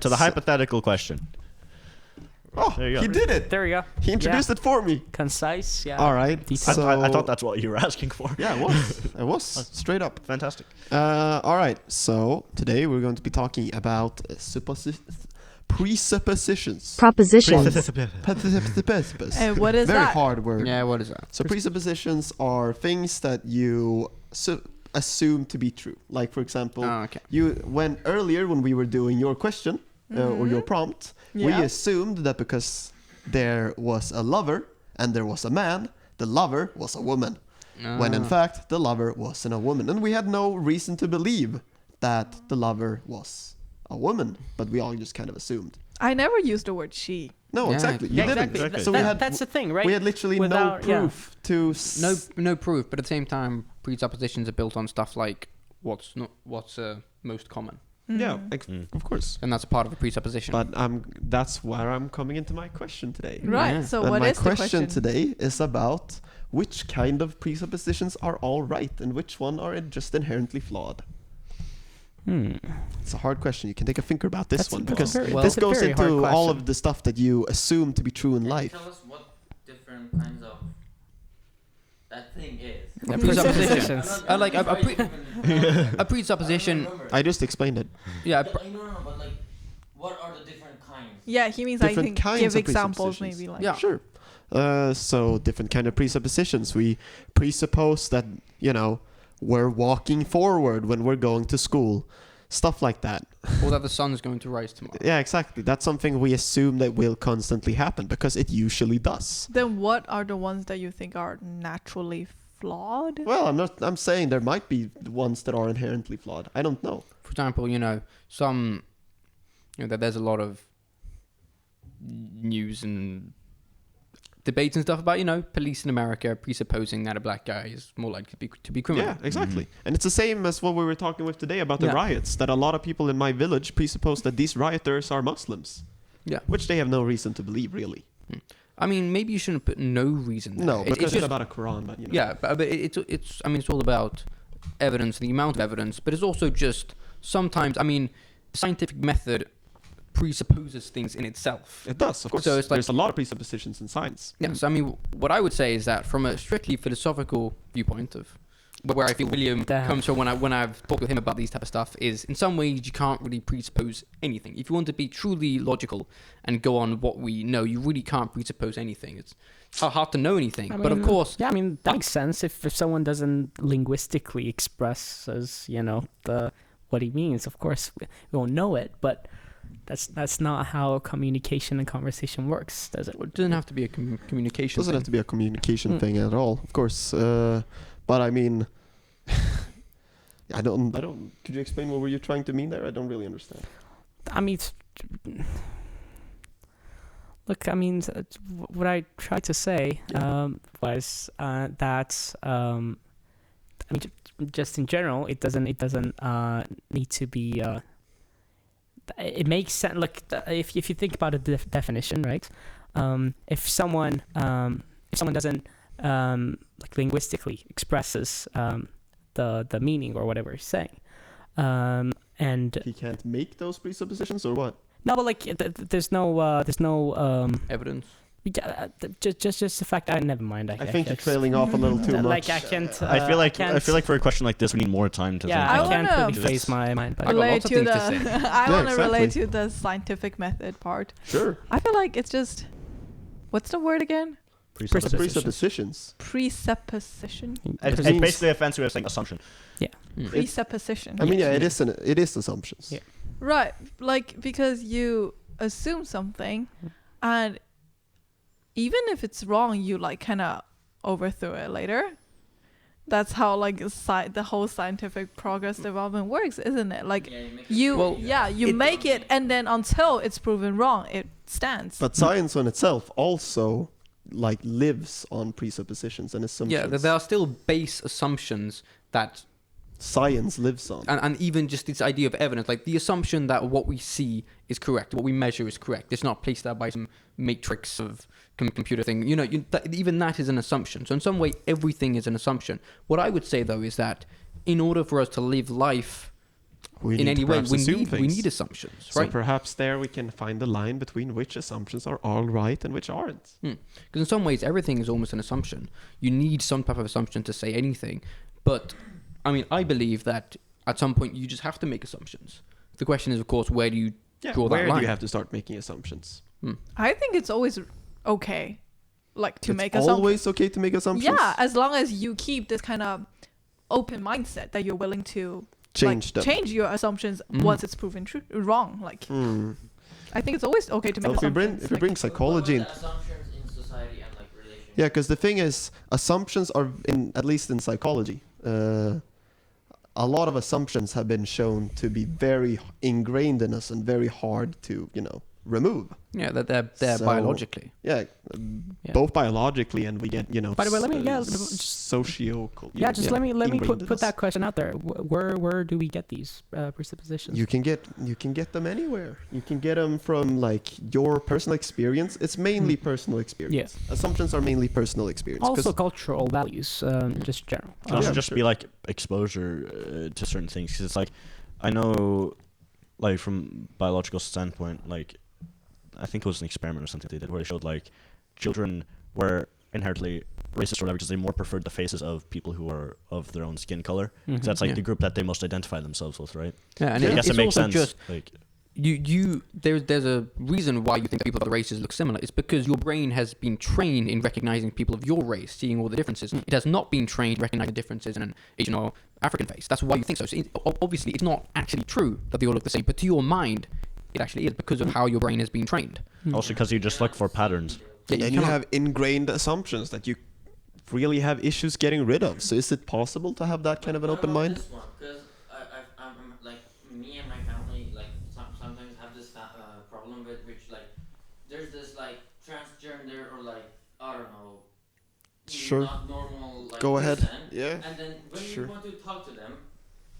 to the hypothetical question. Oh, There you go. he did it. There you go. He introduced it for me. Concise. Yeah. All right. Detailed. I thought that's what you were asking for. Yeah, it was. It was straight up. Fantastic. All right. So today we're going to be talking about presuppositions. Propositions. What is Very that? hard word. Yeah, what is that? So presuppositions are things that you assume to be true. Like, for example, earlier when we were doing your question or your prompt, we assumed that because there was a lover and there was a man, the lover was a woman. When in fact, the lover wasn't a woman. And we had no reason to believe that the lover was a woman, but we all just kind of assumed. I never used the word she. No, exactly. You didn't. Exactly. So That's the thing, right? We had literally no proof to... No proof, but at the same time, presuppositions are built on stuff like what's most common. Yeah, of course. And that's a part of a presupposition. But that's where I'm coming into my question today. Right. Yeah. So And what my is the question question today is about which kind of presuppositions are all right and which one are just inherently flawed. It's a hard question. You can take a think about this one because this goes into all of the stuff that you assume to be true in life. Tell us what different kinds of that thing is. Presuppositions. Like a presupposition. I just explained it. Yeah. But like, what are the different kinds? Yeah, he means Different I think kinds give of examples presuppositions. maybe like. Yeah. Sure. So different kind of presuppositions. We presuppose that, we're walking forward when we're going to school. Stuff like that. Or that the sun's going to rise tomorrow. Yeah, exactly. That's something we assume that will constantly happen because it usually does. Then what are the ones that you think are naturally flawed? Well, I'm saying there might be ones that are inherently flawed. I don't know. For example, there's a lot of news and debates and stuff about, police in America presupposing that a black guy is more likely to be criminal. Yeah, exactly. And it's the same as what we were talking with today about the riots, that a lot of people in my village presuppose that these rioters are Muslims. Yeah. Which they have no reason to believe, really. I mean, maybe you shouldn't put no reason there. No, because it's just about a Quran, but Yeah, but it's all about evidence, the amount of evidence, but it's also just sometimes, scientific method presupposes things in itself. It does, of course. So it's like, there's a lot of presuppositions in science. Yeah, so what I would say is that from a strictly philosophical viewpoint of where I feel William comes from when I've talked with him about these type of stuff is in some ways you can't really presuppose anything. If you want to be truly logical and go on what we know, you really can't presuppose anything. It's hard to know anything. But of course... Yeah, that makes sense if someone doesn't linguistically express what he means. Of course, we won't know it, but... That's not how communication and conversation works, does it? It doesn't have to be a communication. Doesn't have to be a communication thing at all, of course. But I mean, I don't. Could you explain what were you trying to mean there? I don't really understand. What I tried to say was that just in general, it doesn't need to be. It makes sense. Like if you think about a definition, right? If someone doesn't linguistically expresses the meaning or whatever he's saying, and he can't make those presuppositions or what? No, but there's no evidence. Yeah, just the fact. Never mind. I think you're trailing off a little too much. Like I can't. I feel like for a question like this, we need more time to think. I can't really face my mind. But I want to relate to the scientific method part. Sure. I feel like it's just, what's the word again? Presuppositions. Presupposition. It's basically a fancy way of saying assumption. Yeah. Presupposition. It is assumptions. Yeah. Right, because you assume something, and even if it's wrong, you kind of overthrow it later. That's how the whole scientific progress development works, isn't it? You make it, and then until it's proven wrong, it stands. But science on itself also lives on presuppositions and assumptions. Yeah, there are still base assumptions that science lives on. And even just this idea of evidence, the assumption that what we see is correct, what we measure is correct. It's not placed there by some matrix of computer thing. Even that is an assumption. So in some way, everything is an assumption. What I would say, though, is that in order for us to live life in any way. We need assumptions, right? So perhaps there we can find the line between which assumptions are all right and which aren't. Because in some ways, everything is almost an assumption. You need some type of assumption to say anything. But, I mean, I believe that at some point you just have to make assumptions. The question is, of course, where do you draw that line? Where do you have to start making assumptions? I think it's always okay, like to make assumptions. It's always okay to make assumptions? Yeah, as long as you keep this kind of open mindset that you're willing to change your assumptions once it's proven wrong. Like, I think it's always okay to make assumptions. If we bring psychology in, assumptions in society and like relationships. Yeah, because the thing is, assumptions are at least in psychology. A lot of assumptions have been shown to be very ingrained in us and very hard to, remove. Yeah, that they're biologically. Yeah, both biologically and we get, By the way, let me let me put that question out there. Where do we get these presuppositions? You can get them anywhere. You can get them from like your personal experience. It's mainly personal experience. Yes. Assumptions are mainly personal experience. Also cultural values, just general. It can also just be like exposure to certain things. 'Cause it's like, I know, like from biological standpoint, like I think it was an experiment or something they did where they showed like children were inherently racist or whatever because they more preferred the faces of people who are of their own skin color. So that's like the group that they most identify themselves with, right? Yeah, and I guess it makes sense. Just like there's a reason why you think that people of other races look similar. It's because your brain has been trained in recognizing people of your race, seeing all the differences. It has not been trained to recognize the differences in an Asian or African face. That's why you think so. Obviously, it's not actually true that they all look the same, but to your mind, it actually is because of how your brain has been trained. Also because you just look for patterns. Yeah, and you have ingrained assumptions that you really have issues getting rid of. So is it possible to have that kind of an open mind? Because I'm like me and my family like sometimes have this problem with which like there's this like transgender or like I don't know. Sure. Not normal. Like, go ahead. person, Yeah. And then when you want to talk to them,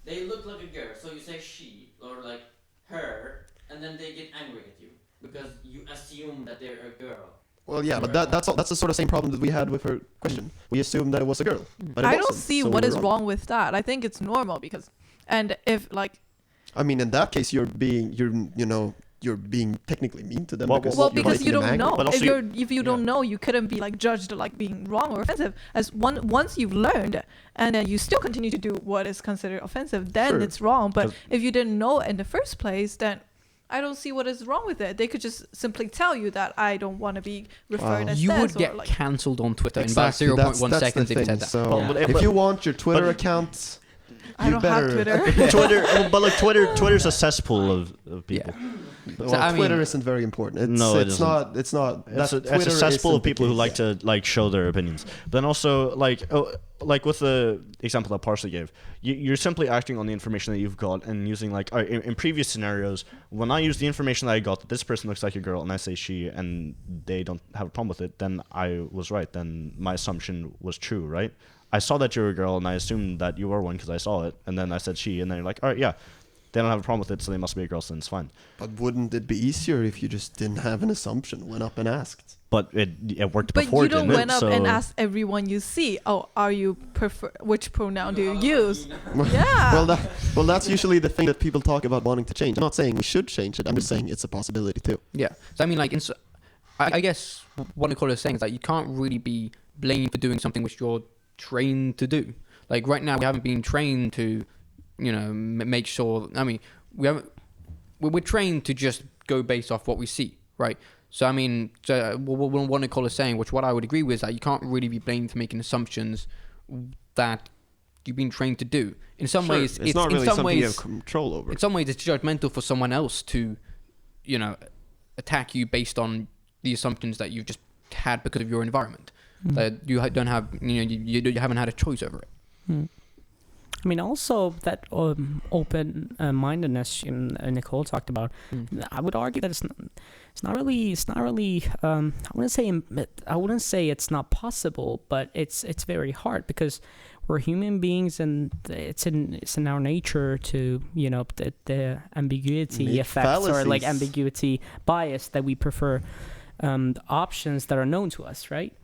they look like a girl. So you say she or like her. And then they get angry at you because you assume that they're a girl. Well, yeah, but that's the sort of same problem that we had with her question. We assumed that it was a girl, but I don't see what is wrong with that. I think it's normal because, and if like, I mean, in that case, you're being technically mean to them. Because you don't know. If you don't know, you couldn't be like judged like being wrong or offensive. Once you've learned, and then you still continue to do what is considered offensive, then it's wrong. But if you didn't know in the first place, then I don't see what is wrong with it. They could just simply tell you that I don't want to be referred as you this. would get cancelled on Twitter in about 0.1 seconds if you said that. So if you want your Twitter account, I don't have Twitter. Twitter's a cesspool of people. Yeah. Well, Twitter isn't very important. It's not. It's a cesspool of people who like to like show their opinions. But then also like with the example that Parsa gave, you're simply acting on the information that you've got and using like in previous scenarios, when I use the information that I got that this person looks like a girl and I say she and they don't have a problem with it, then I was right. Then my assumption was true, right? I saw that you were a girl and I assumed that you were one because I saw it, and then I said she, and then you're like, all right, yeah. They don't have a problem with it, so they must be a girl, so it's fine. But wouldn't it be easier if you just didn't have an assumption, went up and asked? But it worked before, didn't it? But you don't went up and asked everyone you see, are you which pronoun do you use? Yeah. Well, that's usually the thing that people talk about wanting to change. I'm not saying we should change it. I'm just saying it's a possibility too. Yeah. So I mean, like, I guess what Nicole is saying is that you can't really be blamed for doing something which you're trained to do. Like right now, we haven't been trained to, make sure. I mean, we're trained to just go based off what we see, right? So I mean, what Nicole is saying, which what I would agree with, is that you can't really be blamed for making assumptions that you've been trained to do. In some ways, it's not really something you have control over. In some ways, it's judgmental for someone else to, attack you based on the assumptions that you've just had because of your environment. That you don't have, you haven't had a choice over it. I mean, also that open-mindedness Nicole talked about. I would argue that it's not really. I wouldn't say it's not possible, but it's very hard because we're human beings, and it's in our nature to the ambiguity effects or like ambiguity bias that we prefer options that are known to us, right?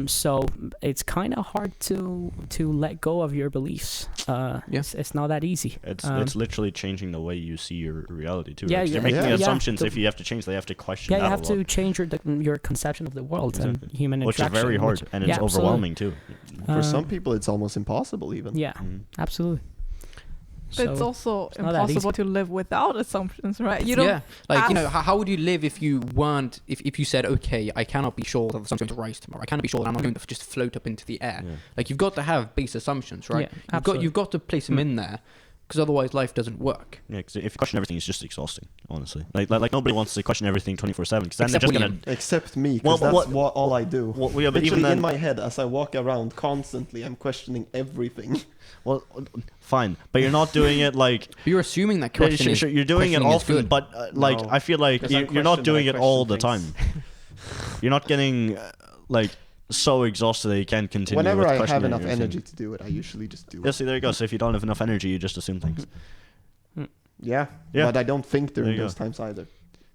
So it's kind of hard to let go of your beliefs. It's not that easy. It's literally changing the way you see your reality too. Yeah, Right? You're making yeah. assumptions. If you have to change, they have to question. Yeah, that you have a lot. to change your conception of the world and human which is interaction. very hard, and it's overwhelming too. For some people, it's almost impossible even. Yeah, absolutely. But it's also impossible to live without assumptions, right? You don't. Yeah, like how would you live if you weren't? If you said, okay, I cannot be sure that the sun's going to rise tomorrow. I cannot be sure that I'm not going to just float up into the air. Yeah. Like you've got to have base assumptions, right? Yeah, you've got to place them in there, because otherwise life doesn't work. Yeah, because if you question everything, it's just exhausting. Honestly, like nobody wants to question everything 24/7. Because then they're just gonna. Except me, because that's what all I do. Well, yeah, but Literally even then, in my head, as I walk around constantly, I'm questioning everything. well, fine, but you're not doing it like. You're assuming that questioning Sure, you're doing it questioning is often, good. but like No, I feel like you're not doing it all the time. You're not getting like so exhausted that you can't continue. Whenever with I have questioning enough everything. energy to do it, I usually just do Yeah, it. see, there you go. So if you don't have enough energy, you just assume things. Yeah, Yeah. but I don't think There during you those go. times either.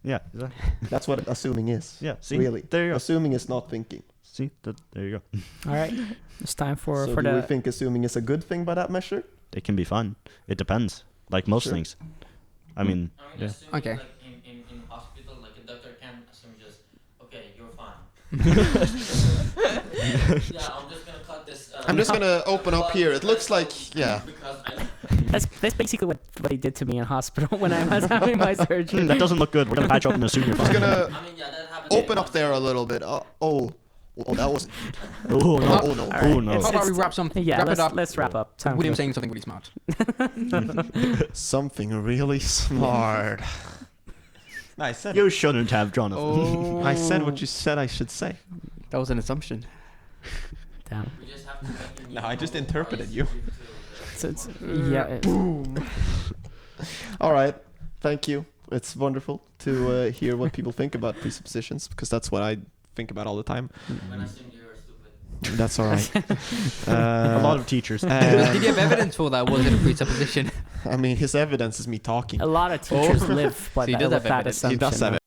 Yeah, exactly. That's what assuming is. Yeah, see, Really. there you go. Assuming is not thinking. See, there you go. All right, it's time for So do we the. think assuming is a good thing by that measure? It can be fun. It depends. Like most Sure. things. I mean, I mean, yeah. assuming Okay. like in hospital, like a doctor can assume just, okay, you're fine. Yeah, I'm just gonna cut this. I'm just gonna open up here. It looks like, yeah. Because That's basically what he did to me in hospital when I was having my surgery. that doesn't look good. We're gonna patch up and assume you're I'm just fine. gonna I mean, yeah, that happens. open up there a little bit. Oh, that wasn't. Oh no! Oh no. Oh no! It's- How about we wrap something? Yeah, wrap let's it up. let's wrap up. Time William for- saying something really smart. Something really smart. I said. You shouldn't have, Jonathan. Oh, I said what you said I should say. That was an assumption. Damn. We just have to make a No, I just new interpreted price you. So it's, yeah. Boom. All right. Thank you. It's wonderful to hear what people think about presuppositions, because that's what I think about all the time. When I assumed you were stupid. That's all right. A lot of teachers. Did you have evidence for that? Was it a presupposition? I mean, his evidence is me talking. A lot of teachers live by So he that, does with have that evidence. assumption. He does have